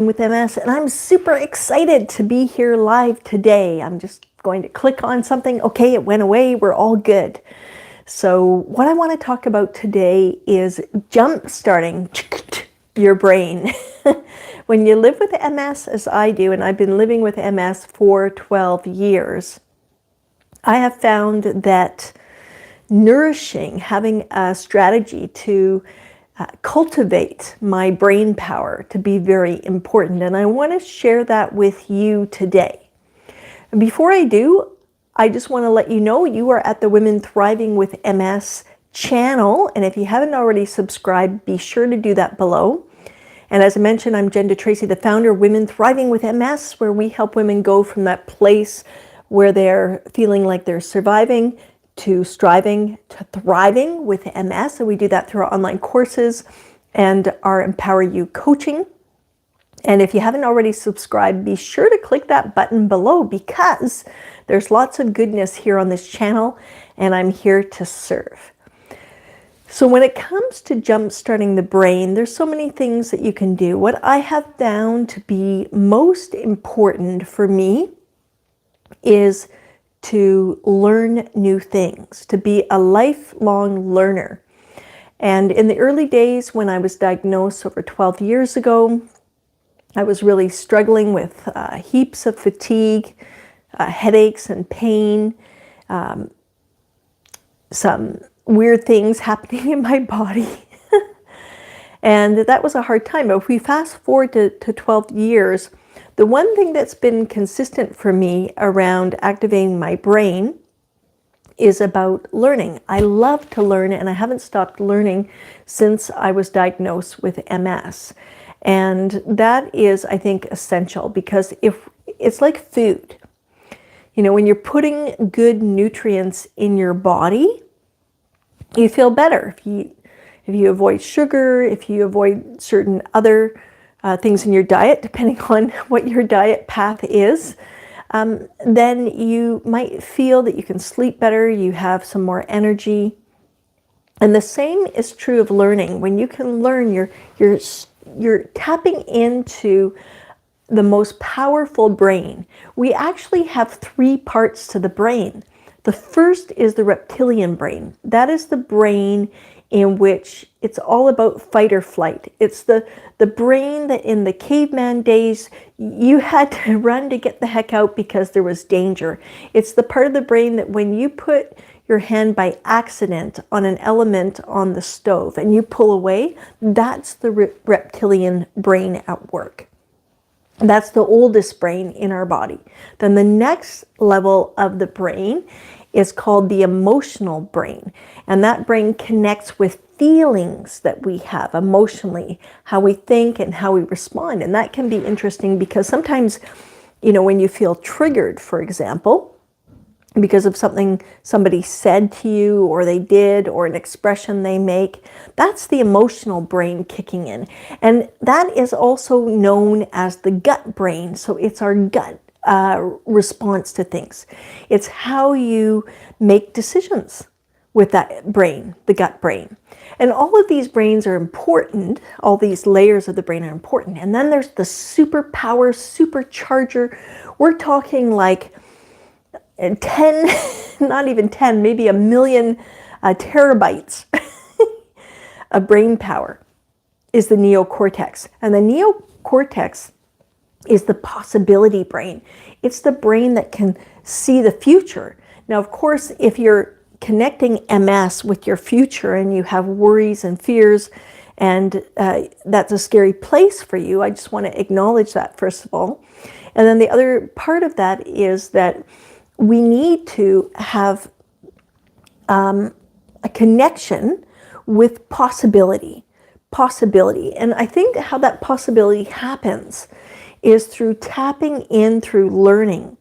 with MS, and I'm super excited to be here live today. I'm just going to click on something. Okay, it went away. We're all good. So what I want to talk about today is jump starting your brain. When you live with MS as I do, and I've been living with MS for 12 years, I have found that having a strategy to cultivate my brain power to be very important. And I want to share that with you today. Before I do, I just want to let you know you are at the Women Thriving with MS channel. And if you haven't already subscribed, be sure to do that below. And as I mentioned, I'm Jen DeTracy, the founder of Women Thriving with MS, where we help women go from that place where they're feeling like they're surviving to striving to thriving with MS. And we do that through our online courses and our Empower You coaching. And if you haven't already subscribed, be sure to click that button below, because there's lots of goodness here on this channel, and I'm here to serve. So when it comes to jump-starting the brain, there's so many things that you can do. What I have found to be most important for me is to learn new things, to be a lifelong learner. And in the early days when I was diagnosed over 12 years ago, I was really struggling with heaps of fatigue, headaches and pain, some weird things happening in my body. And that was a hard time. But if we fast forward to 12 years, the one thing that's been consistent for me around activating my brain is about learning. I love to learn, and I haven't stopped learning since I was diagnosed with MS. And that is, I think, essential, because if it's like food, you know, when you're putting good nutrients in your body, you feel better. If you avoid sugar, if you avoid certain other things in your diet, depending on what your diet path is, then you might feel that you can sleep better, you have some more energy. And the same is true of learning. When you can learn, you're tapping into the most powerful brain. We actually have three parts to the brain. The first is the reptilian brain. That is the brain in which it's all about fight or flight. It's the brain that in the caveman days, you had to run to get the heck out because there was danger. It's the part of the brain that when you put your hand by accident on an element on the stove and you pull away, that's the reptilian brain at work. That's the oldest brain in our body. Then the next level of the brain is called the emotional brain. And that brain connects with feelings that we have emotionally, how we think and how we respond. And that can be interesting because sometimes, you know, when you feel triggered, for example, because of something somebody said to you or they did or an expression they make, that's the emotional brain kicking in. And that is also known as the gut brain. So it's our gut response to things. It's how you make decisions with that brain, the gut brain. And all of these brains are important. All these layers of the brain are important. And then there's the superpower, supercharger. We're talking like 10, not even 10, maybe a million terabytes of brain power is the neocortex. And the neocortex is the possibility brain. It's the brain that can see the future. Now, of course, if you're connecting MS with your future and you have worries and fears, and that's a scary place for you, I just want to acknowledge that, first of all. And then the other part of that is that we need to have a connection with possibility. And I think how that possibility happens is through tapping in through learning.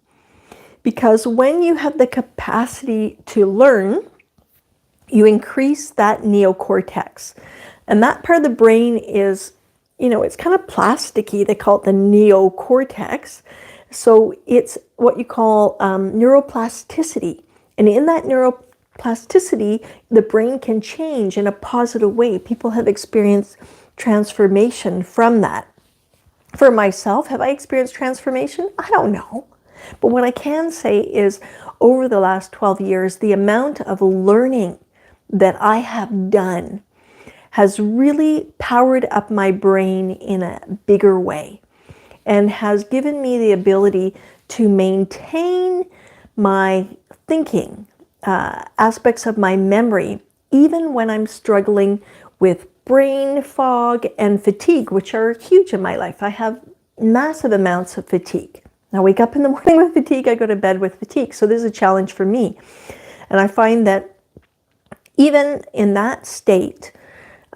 Because when you have the capacity to learn, you increase that neocortex. And that part of the brain is, you know, it's kind of plasticky. They call it the neocortex. So it's what you call neuroplasticity. And in that neuroplasticity, the brain can change in a positive way. People have experienced transformation from that. For myself, have I experienced transformation? I don't know. But what I can say is over the last 12 years, the amount of learning that I have done has really powered up my brain in a bigger way and has given me the ability to maintain my thinking, aspects of my memory, even when I'm struggling with brain fog and fatigue, which are huge in my life. I have massive amounts of fatigue. I wake up in the morning with fatigue, I go to bed with fatigue. So this is a challenge for me. And I find that even in that state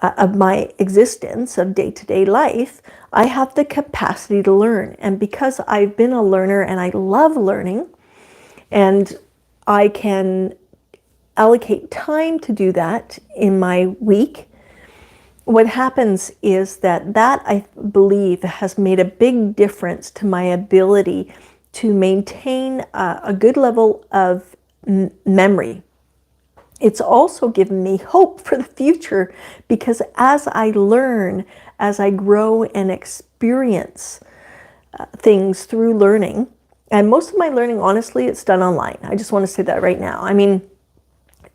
of my existence of day-to-day life, I have the capacity to learn. And because I've been a learner and I love learning, and I can allocate time to do that in my week, what happens is that I believe has made a big difference to my ability to maintain a good level of memory. It's also given me hope for the future because as I learn, as I grow and experience things through learning, and most of my learning, honestly, it's done online. I just want to say that right now. I mean,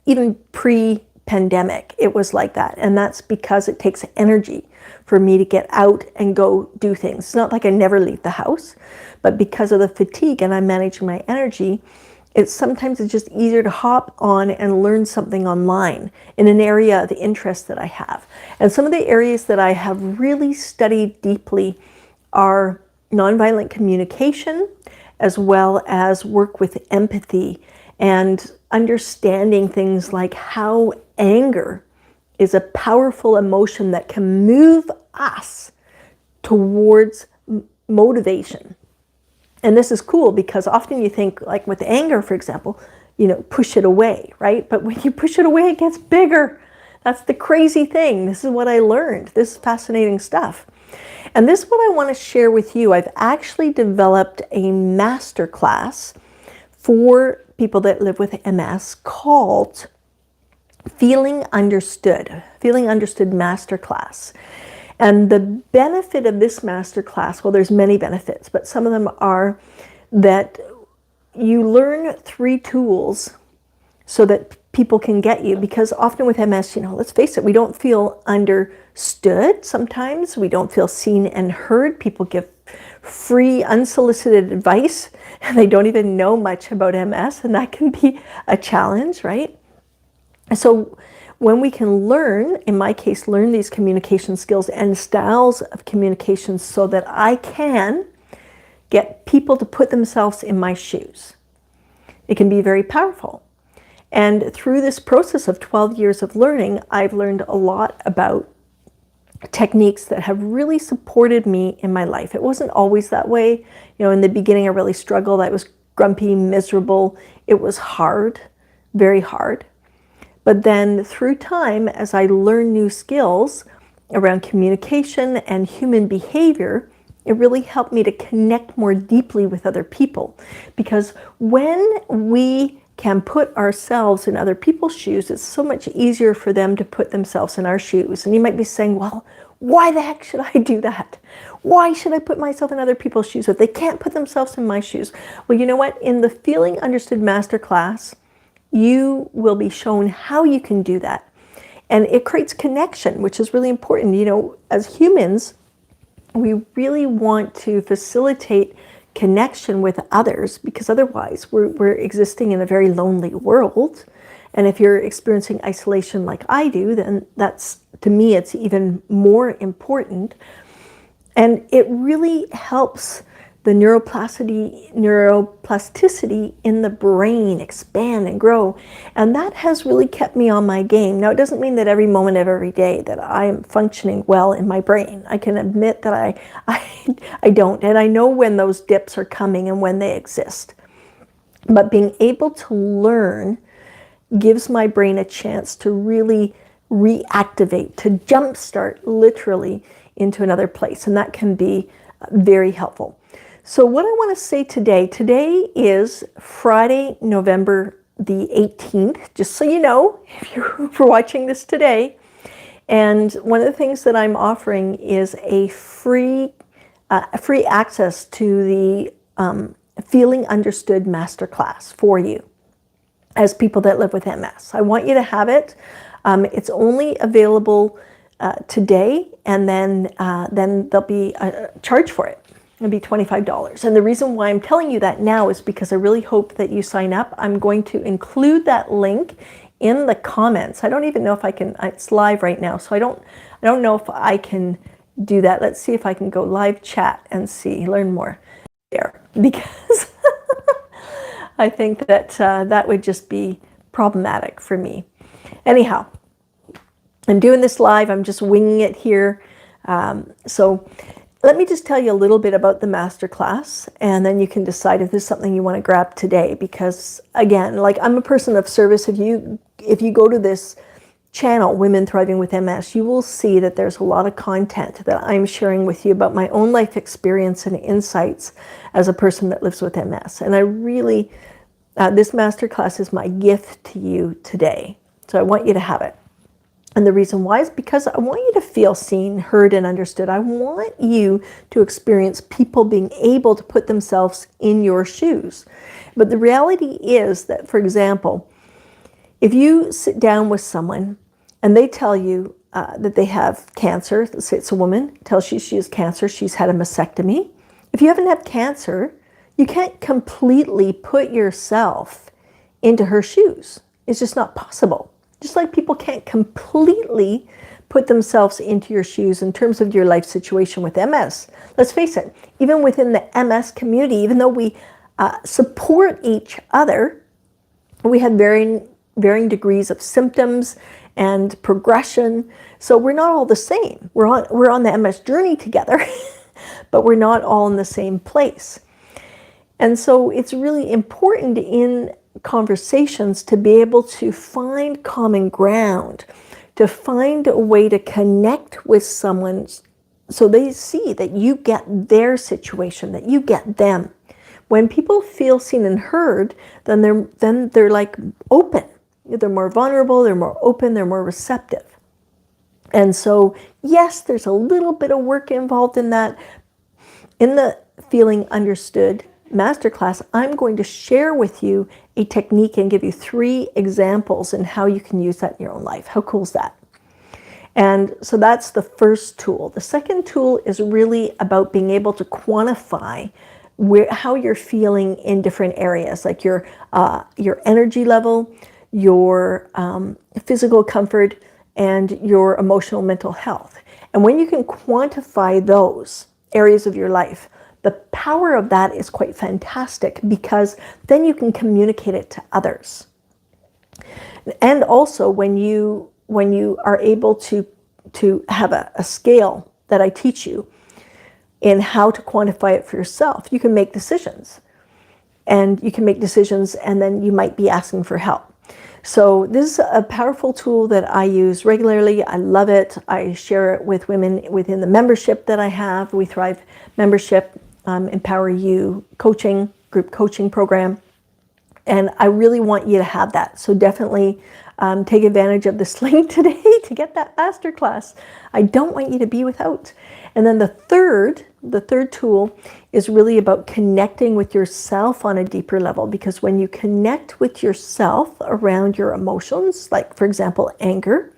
even pre-pandemic, it was like that. And that's because it takes energy for me to get out and go do things. It's not like I never leave the house, but because of the fatigue and I'm managing my energy, sometimes it's just easier to hop on and learn something online in an area of interest that I have. And some of the areas that I have really studied deeply are nonviolent communication, as well as work with empathy and understanding things like how anger is a powerful emotion that can move us towards motivation. And this is cool because often you think, like with anger, for example, push it away, right? But when you push it away, it gets bigger. That's the crazy thing. This is what I learned. This is fascinating stuff. And this is what I want to share with you. I've actually developed a masterclass for people that live with MS called Feeling Understood Masterclass. And the benefit of this masterclass, well, there's many benefits, but some of them are that you learn 3 tools so that people can get you. Because often with MS, let's face it, we don't feel understood sometimes. We don't feel seen and heard. People give free, unsolicited advice, and they don't even know much about MS, and that can be a challenge, right? So when we can learn, in my case, learn these communication skills and styles of communication so that I can get people to put themselves in my shoes, it can be very powerful. And through this process of 12 years of learning, I've learned a lot about techniques that have really supported me in my life. It wasn't always that way. In the beginning, I really struggled. I was grumpy, miserable. It was hard, very hard. But then through time, as I learned new skills around communication and human behavior, it really helped me to connect more deeply with other people. Because when we can put ourselves in other people's shoes, it's so much easier for them to put themselves in our shoes. And you might be saying, well, why the heck should I do that? Why should I put myself in other people's shoes if they can't put themselves in my shoes? Well, you know what? In the Feeling Understood Masterclass, you will be shown how you can do that. And it creates connection, which is really important. As humans, we really want to facilitate connection with others because otherwise we're existing in a very lonely world. And if you're experiencing isolation like I do, then that's, to me, it's even more important. And it really helps the neuroplasticity in the brain expand and grow. And that has really kept me on my game. Now, it doesn't mean that every moment of every day that I am functioning well in my brain. I can admit that I don't. And I know when those dips are coming and when they exist. But being able to learn gives my brain a chance to really reactivate, to jumpstart literally into another place. And that can be very helpful. So what I want to say today is Friday, November the 18th, just so you know, if you're watching this today. And one of the things that I'm offering is a free free access to the Feeling Understood Masterclass for you as people that live with MS. I want you to have it. It's only available today, and then there'll be a charge for it. It'll be $25. And the reason why I'm telling you that now is because I really hope that you sign up. I'm going to include that link in the comments. I don't even know if I can, it's live right now, so I don't know if I can do that. Let's see if I can go live chat and see, learn more there, because I think that that would just be problematic for me. Anyhow, I'm doing this live. I'm just winging it here. So let me just tell you a little bit about the masterclass, and then you can decide if there's something you want to grab today. Because again, like, I'm a person of service. If you go to this channel, Women Thriving with MS, you will see that there's a lot of content that I'm sharing with you about my own life experience and insights as a person that lives with MS. And I really, this masterclass is my gift to you today. So I want you to have it. And the reason why is because I want you to feel seen, heard, and understood. I want you to experience people being able to put themselves in your shoes. But the reality is that, for example, if you sit down with someone and they tell you that they have cancer, let's say it's a woman, tells you she has cancer, she's had a mastectomy. If you haven't had cancer, you can't completely put yourself into her shoes. It's just not possible. Just like people can't completely put themselves into your shoes in terms of your life situation with MS. Let's face it, even within the MS community, even though we support each other, we have varying degrees of symptoms and progression. So we're not all the same. We're on the MS journey together, but we're not all in the same place. And so it's really important in conversations to be able to find common ground, to find a way to connect with someone so they see that you get their situation, that you get them. When people feel seen and heard, then they're like open. They're more vulnerable, they're more open, they're more receptive. And so, yes, there's a little bit of work involved in that. In the Feeling Understood Masterclass, I'm going to share with you a technique and give you 3 examples in how you can use that in your own life. How cool is that? And so that's the first tool. The second tool is really about being able to quantify how you're feeling in different areas, like your energy level, your physical comfort, and your emotional mental health. And when you can quantify those areas of your life, the power of that is quite fantastic, because then you can communicate it to others. And also when you are able to have a scale that I teach you in how to quantify it for yourself, you can make decisions. And you can make decisions, and then you might be asking for help. So this is a powerful tool that I use regularly. I love it. I share it with women within the membership that I have. We Thrive membership, Empower You coaching, group coaching program. And I really want you to have that. So definitely take advantage of this link today to get that masterclass. I don't want you to be without. And then the third tool is really about connecting with yourself on a deeper level, because when you connect with yourself around your emotions, like for example, anger,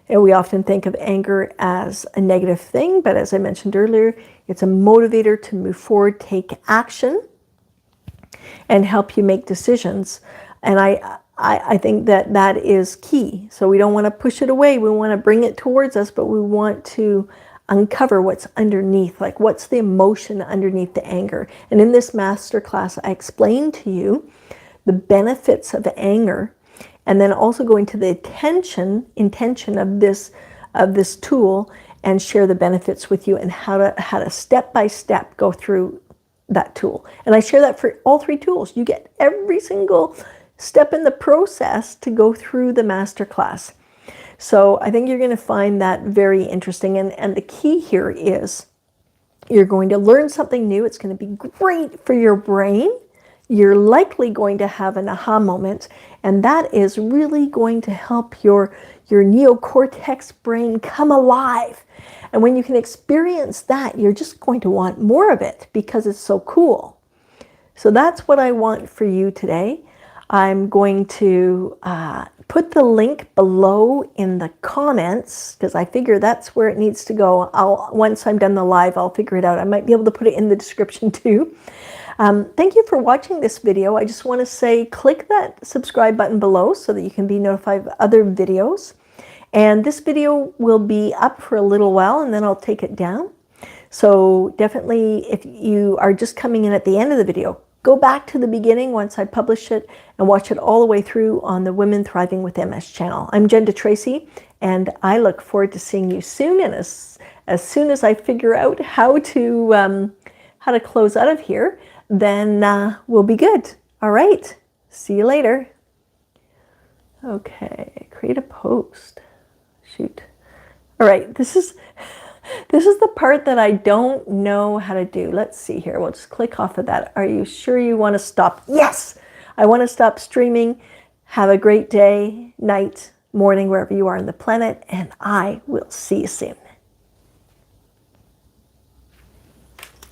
and we often think of anger as a negative thing, but as I mentioned earlier, it's a motivator to move forward, take action, and help you make decisions. And I think that is key. So we don't want to push it away. We want to bring it towards us, but we want to uncover what's underneath, like what's the emotion underneath the anger. And in this masterclass, I explain to you the benefits of anger, and then also go into the intention of this tool, and share the benefits with you, and how to step by step go through that tool. And I share that for all 3 tools. You get every single step in the process to go through the masterclass. So I think you're going to find that very interesting. And the key here is you're going to learn something new. It's going to be great for your brain. you're likely going to have an aha moment, and that is really going to help your neocortex brain come alive. And when you can experience that, you're just going to want more of it because it's so cool. So that's what I want for you today. I'm going to put the link below in the comments because I figure that's where it needs to go. Once I'm done the live, I'll figure it out. I might be able to put it in the description too. Thank you for watching this video. I just want to say click that subscribe button below so that you can be notified of other videos. And this video will be up for a little while and then I'll take it down. So definitely, if you are just coming in at the end of the video, go back to the beginning once I publish it and watch it all the way through on the Women Thriving with MS channel. I'm Jen Tracy, and I look forward to seeing you soon. And as soon as I figure out how to close out of here, then we'll be good. All right. See you later. Okay. Create a post. Shoot. All right. This is the part that I don't know how to do. Let's see here. We'll just click off of that. Are you sure you want to stop? Yes. I want to stop streaming. Have a great day, night, morning, wherever you are on the planet, and I will see you soon.